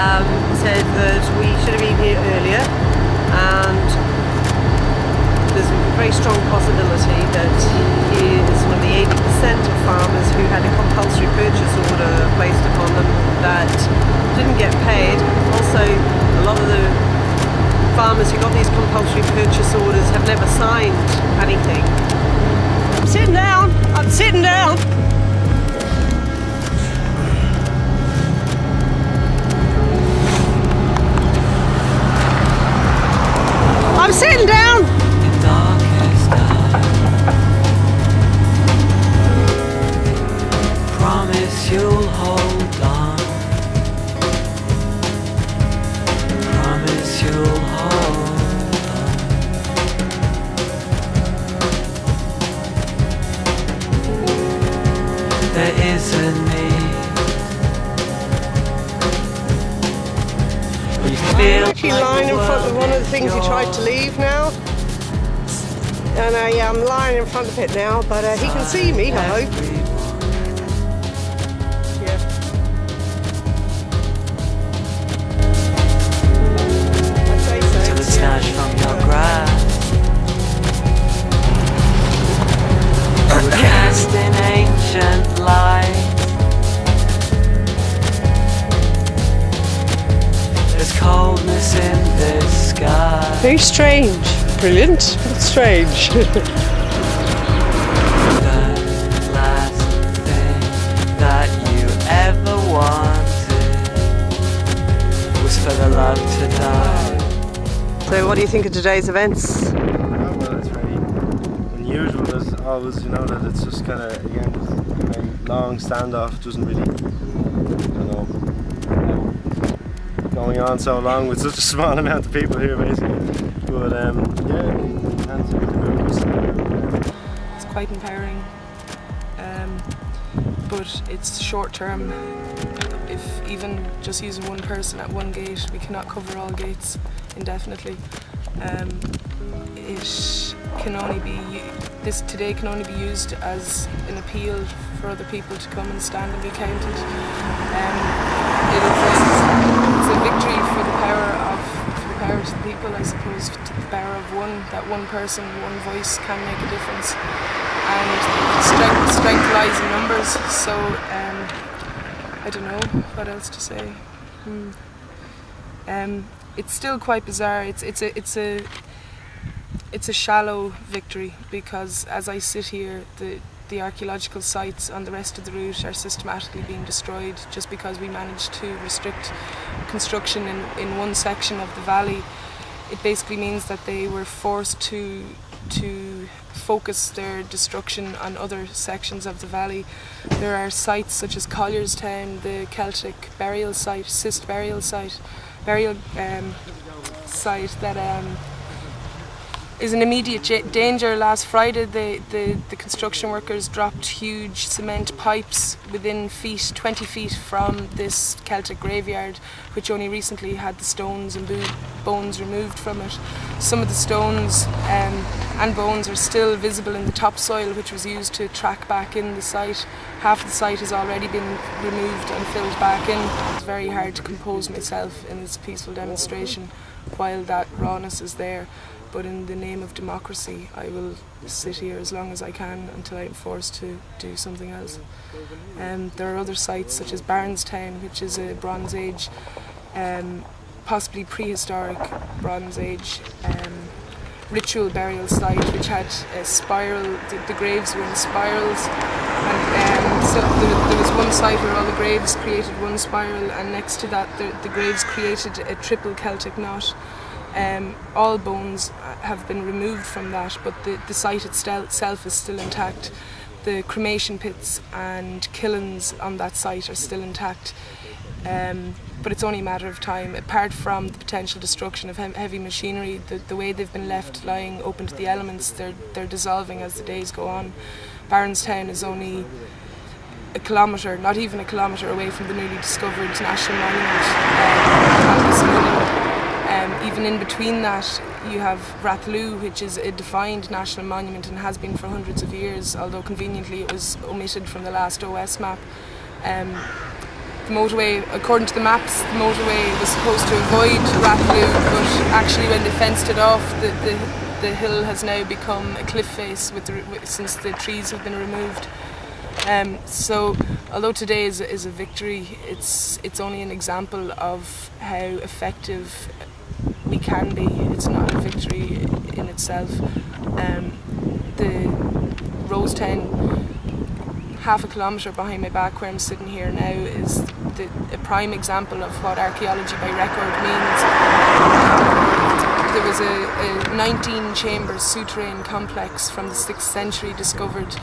said that we should have been here earlier, and there's a very strong possibility that he is one of the 80% of farmers who had a compulsory purchase order placed upon them that didn't get paid. Also, a lot of the farmers who got these compulsory purchase orders have never signed anything. I'm sitting down! I'm sitting down! I'm sitting down! In darkest night, promise you'll hold on. Promise you'll hold on. There is a need. I'm actually lying in front of one of the things he tried to leave now, and I am lying in front of it now, but he can see me, I hope. Yeah. I'd say so. Till it's snatched from your grasp. We're cast in ancient light. There's coldness in this sky. Very strange. Brilliant, but strange. The last thing that you ever wanted was for the love to die. So what do you think of today's events? Oh, well, it's very unusual. There's always, that it's just kind of, again, just a very long standoff. Doesn't really, going on so long with such a small amount of people here, basically. But it's quite empowering, but it's short term. If even just using one person at one gate, we cannot cover all gates indefinitely. This today can only be used as an appeal for other people to come and stand and be counted. It's a victory for the power to the people, I suppose, to the power of one. That one person, one voice can make a difference, and strength lies in numbers. So I don't know what else to say. It's still quite bizarre. It's a shallow victory, because as I sit here, the archaeological sites on the rest of the route are systematically being destroyed just because we managed to restrict construction in one section of the valley. It basically means that they were forced to focus their destruction on other sections of the valley. There are sites such as Collierstown, the Celtic burial site, Cist burial site, site that is an immediate danger. Last Friday the construction workers dropped huge cement pipes within 20 feet from this Celtic graveyard, which only recently had the stones and bones removed from it. Some of the stones and bones are still visible in the topsoil, which was used to track back in the site. Half the site has already been removed and filled back in. It's very hard to compose myself in this peaceful demonstration while that rawness is there. But in the name of democracy, I will sit here as long as I can until I'm forced to do something else. There are other sites such as Barnestown, which is a Bronze Age, possibly prehistoric Bronze Age ritual burial site, which had a spiral. The graves were in spirals, and so there was one site where all the graves created one spiral, and next to that the graves created a triple Celtic knot. All bones have been removed from that, but the site itself is still intact. The cremation pits and kilns on that site are still intact, but it's only a matter of time. Apart from the potential destruction of heavy machinery, the way they've been left lying open to the elements, they're dissolving as the days go on. Barnestown is only a kilometre, not even a kilometre away from the newly discovered national monument. Even in between that, you have Rathloo, which is a defined national monument and has been for hundreds of years, although conveniently it was omitted from the last OS map. the motorway, according to the maps, the motorway was supposed to avoid Rathlew, but actually when they fenced it off, the hill has now become a cliff face since the trees have been removed. So although today is a victory, it's only an example of how effective we can be. It's not a victory in itself. The Rosetown, half a kilometre behind my back where I'm sitting here now, is a prime example of what archaeology by record means. There was a 19-chamber souterrain complex from the 6th century discovered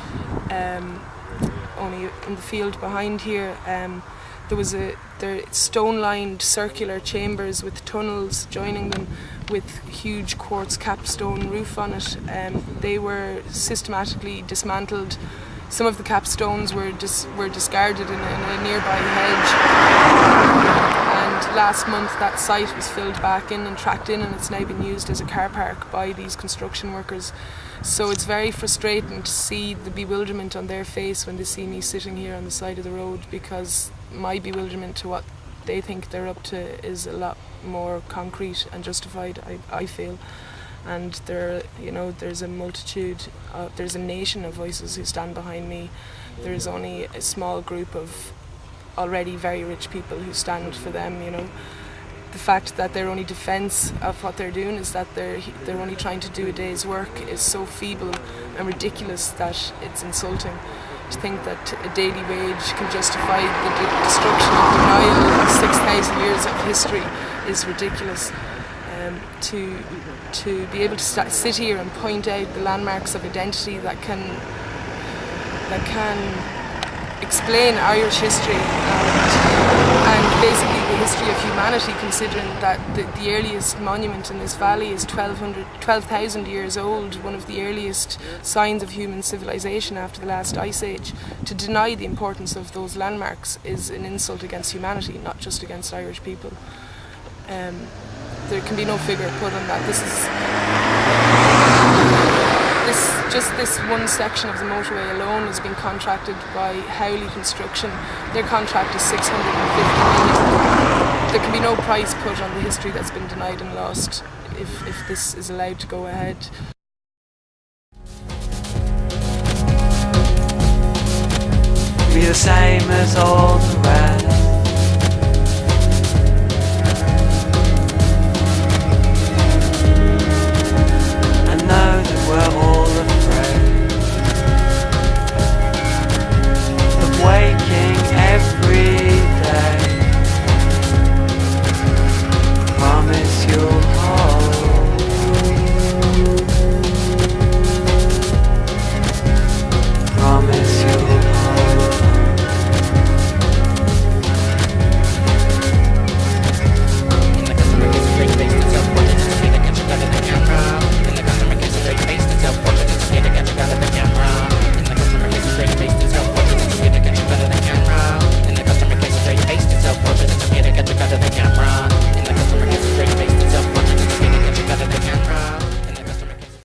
only in the field behind here. There was stone-lined circular chambers with tunnels joining them with huge quartz capstone roof on it. They were systematically dismantled. Some of the capstones were discarded in a nearby hedge. And last month that site was filled back in and tracked in, and it's now been used as a car park by these construction workers. So it's very frustrating to see the bewilderment on their face when they see me sitting here on the side of the road, because my bewilderment to what they think they're up to is a lot more concrete and justified, I feel. And there's a multitude, there's a nation of voices who stand behind me. There is only a small group of already very rich people who stand for them. The fact that their only defence of what they're doing is that they're only trying to do a day's work is so feeble and ridiculous that it's insulting. To think that a daily wage can justify the destruction and denial of 6,000 years of history is ridiculous. To be able to sit here and point out the landmarks of identity that can explain Irish history and basically the history of humanity, considering that the earliest monument in this valley is 12,000 years old, one of the earliest signs of human civilization after the last ice age. To deny the importance of those landmarks is an insult against humanity, not just against Irish people. There can be no figure put on that. Just this one section of the motorway alone has been contracted by Howley Construction. Their contract is 650 million. There can be no price put on the history that's been denied and lost if this is allowed to go ahead. Be the same as all the rest.